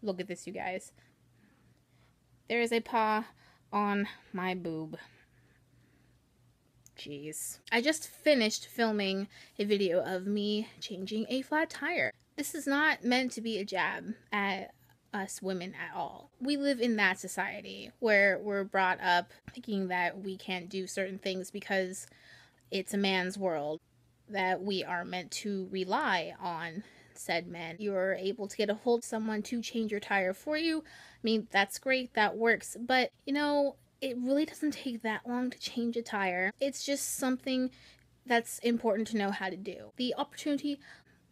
Look at this, you guys. There is a paw on my boob. Jeez. I just finished filming a video of me changing a flat tire. This is not meant to be a jab at us women at all. We live in that society where we're brought up thinking that we can't do certain things because it's a man's world, that we are meant to rely on said men. You're able to get a hold of someone to change your tire for you. I mean, that's great, that works, but you know, it really doesn't take that long to change a tire. It's just something that's important to know how to do. The opportunity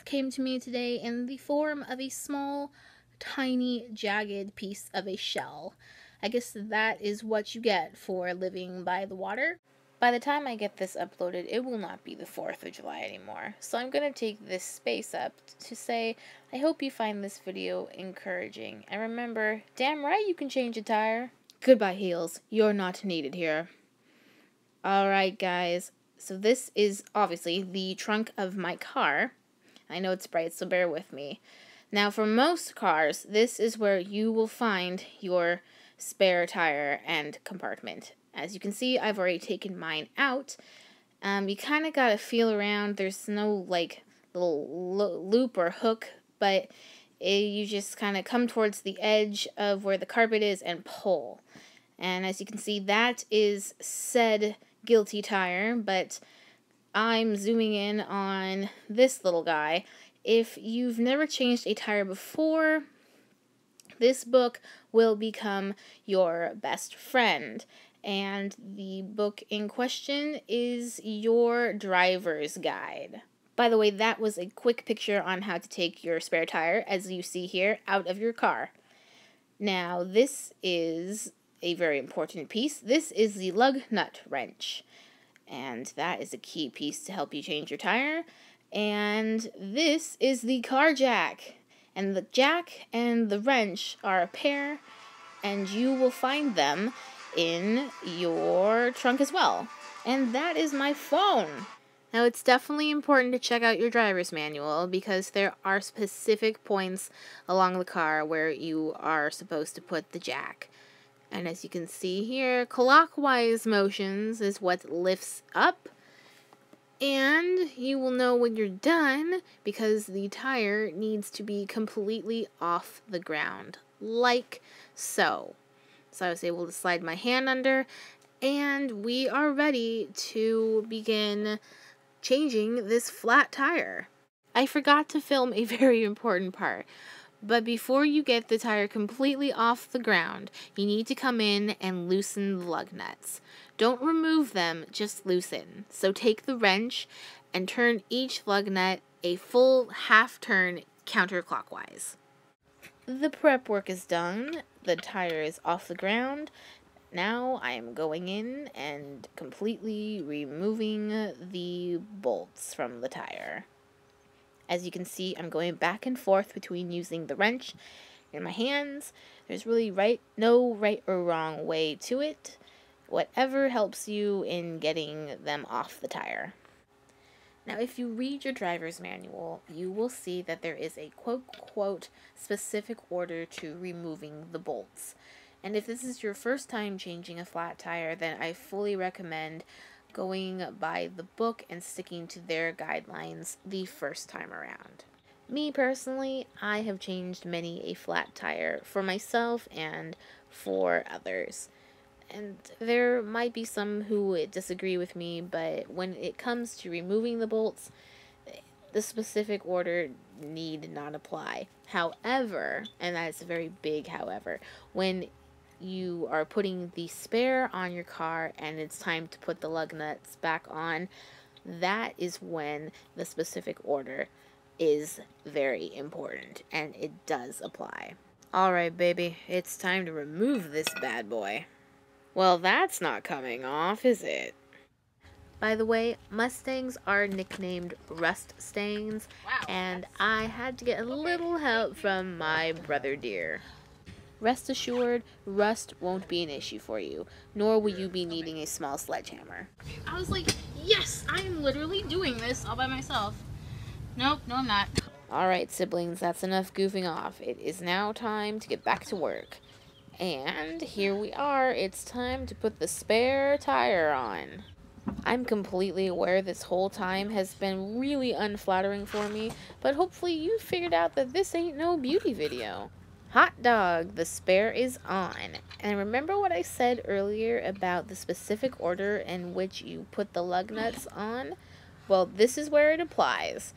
came to me today in the form of a small, tiny, jagged piece of a shell. I guess that is what you get for living by the water. By the time I get this uploaded, it will not be the 4th of July anymore. So I'm going to take this space up to say, I hope you find this video encouraging. And remember, damn right you can change a tire. Goodbye, heels. You're not needed here. Alright, guys. So this is obviously the trunk of my car. I know it's bright, so bear with me. Now, for most cars, this is where you will find your spare tire and compartment. As you can see, I've already taken mine out. You kind of got to feel around. There's no, like, little loop or hook, but you just kind of come towards the edge of where the carpet is and pull. And as you can see, that is said guilty tire, but I'm zooming in on this little guy. If you've never changed a tire before, this book will become your best friend. And the book in question is your driver's guide. By the way, that was a quick picture on how to take your spare tire, as you see here, out of your car. Now, this is a very important piece. This is the lug nut wrench. And that is a key piece to help you change your tire. And this is the car jack. And the jack and the wrench are a pair, and you will find them in your trunk as well. And that is my phone. Now, it's definitely important to check out your driver's manual because there are specific points along the car where you are supposed to put the jack. And as you can see here, clockwise motions is what lifts up. And you will know when you're done because the tire needs to be completely off the ground, like so. So I was able to slide my hand under, and we are ready to begin changing this flat tire. I forgot to film a very important part, but before you get the tire completely off the ground, you need to come in and loosen the lug nuts. Don't remove them, just loosen. So take the wrench and turn each lug nut a full half turn counterclockwise. The prep work is done. The tire is off the ground. Now I am going in and completely removing the bolts from the tire. As you can see, I'm going back and forth between using the wrench in my hands. There's really no right or wrong way to it. Whatever helps you in getting them off the tire. Now, if you read your driver's manual, you will see that there is a quote, specific order to removing the bolts. And if this is your first time changing a flat tire, then I fully recommend going by the book and sticking to their guidelines the first time around. Me personally, I have changed many a flat tire for myself and for others. And there might be some who disagree with me, but when it comes to removing the bolts, the specific order need not apply. However, and that's a very big however, when you are putting the spare on your car and it's time to put the lug nuts back on, that is when the specific order is very important, and it does apply. Alright, baby, it's time to remove this bad boy. Well, that's not coming off, is it? By the way, Mustangs are nicknamed rust stains, and I had to get a little help from my brother dear. Rest assured, rust won't be an issue for you, nor will you be needing a small sledgehammer. I was like, yes, I'm literally doing this all by myself. Nope, no I'm not. Alright, siblings, that's enough goofing off. It is now time to get back to work. And here we are. It's time to put the spare tire on. I'm completely aware this whole time has been really unflattering for me, but hopefully you figured out that this ain't no beauty video. Hot dog, the spare is on. And remember what I said earlier about the specific order in which you put the lug nuts on? Well, this is where it applies.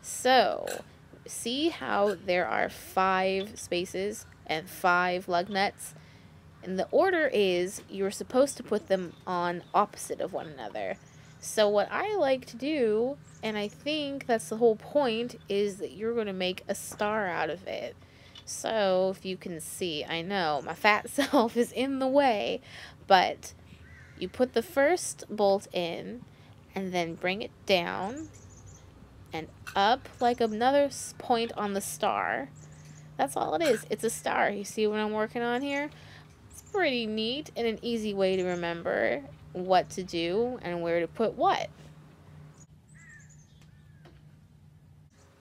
So, see how there are 5 spaces and 5 lug nuts? And the order is you're supposed to put them on opposite of one another. So what I like to do, and I think that's the whole point, is that you're going to make a star out of it. So if you can see, I know my fat self is in the way, but you put the first bolt in and then bring it down and up like another point on the star. That's all it is. It's a star. You see what I'm working on here? It's pretty neat and an easy way to remember what to do and where to put what.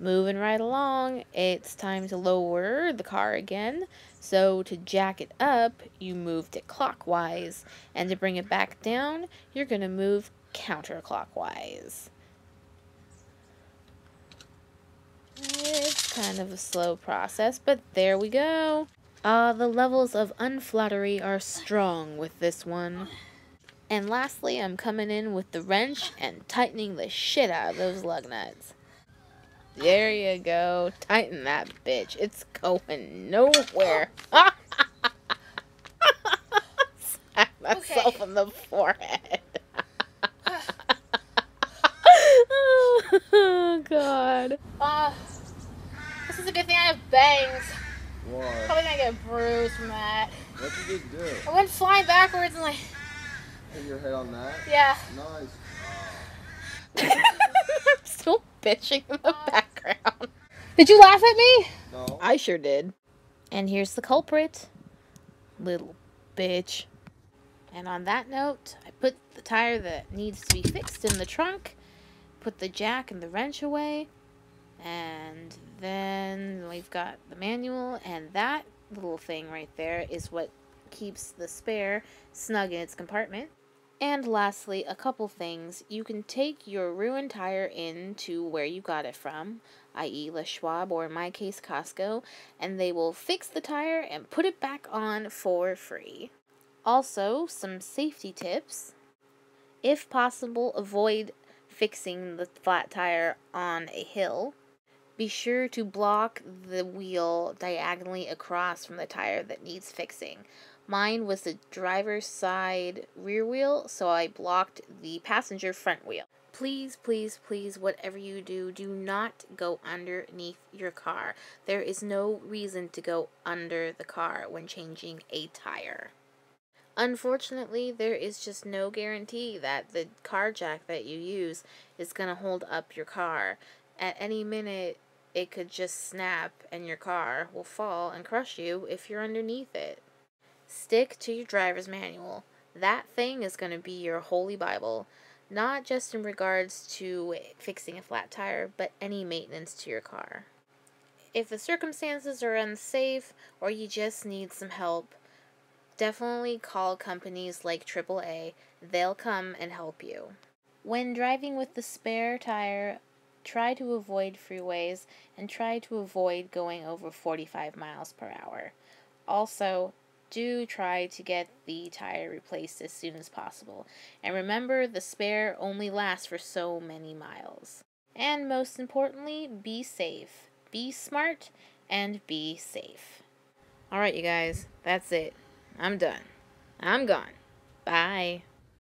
Moving right along, it's time to lower the car again. So to jack it up, you moved it clockwise. And to bring it back down, you're going to move counterclockwise. It's kind of a slow process, but there we go. The levels of unflattery are strong with this one. And lastly, I'm coming in with the wrench and tightening the shit out of those lug nuts. There you go. Tighten that bitch. It's going nowhere. Smack myself in the forehead. Oh, God. This is a good thing I have bangs. Why? Probably gonna get bruised from that. What'd you just do? I went flying backwards and like... Hit your head on that? Yeah. Nice. I'm still bitching in the background. Did you laugh at me? No. I sure did. And here's the culprit. Little bitch. And on that note, I put the tire that needs to be fixed in the trunk, put the jack and the wrench away, and then we've got the manual, and that little thing right there is what keeps the spare snug in its compartment. And lastly, a couple things. You can take your ruined tire in to where you got it from, i.e. Le Schwab, or in my case, Costco, and they will fix the tire and put it back on for free. Also, some safety tips. If possible, avoid fixing the flat tire on a hill. Be sure to block the wheel diagonally across from the tire that needs fixing. Mine was the driver's side rear wheel, so I blocked the passenger front wheel. Please, please, please, whatever you do, do not go underneath your car. There is no reason to go under the car when changing a tire. Unfortunately, there is just no guarantee that the car jack that you use is going to hold up your car. At any minute, it could just snap and your car will fall and crush you if you're underneath it. Stick to your driver's manual. That thing is going to be your holy Bible, not just in regards to fixing a flat tire, but any maintenance to your car. If the circumstances are unsafe or you just need some help, definitely call companies like AAA. They'll come and help you. When driving with the spare tire, try to avoid freeways and try to avoid going over 45 miles per hour. Also, do try to get the tire replaced as soon as possible. And remember, the spare only lasts for so many miles. And most importantly, be safe. Be smart and be safe. Alright, you guys, that's it. I'm done. I'm gone. Bye.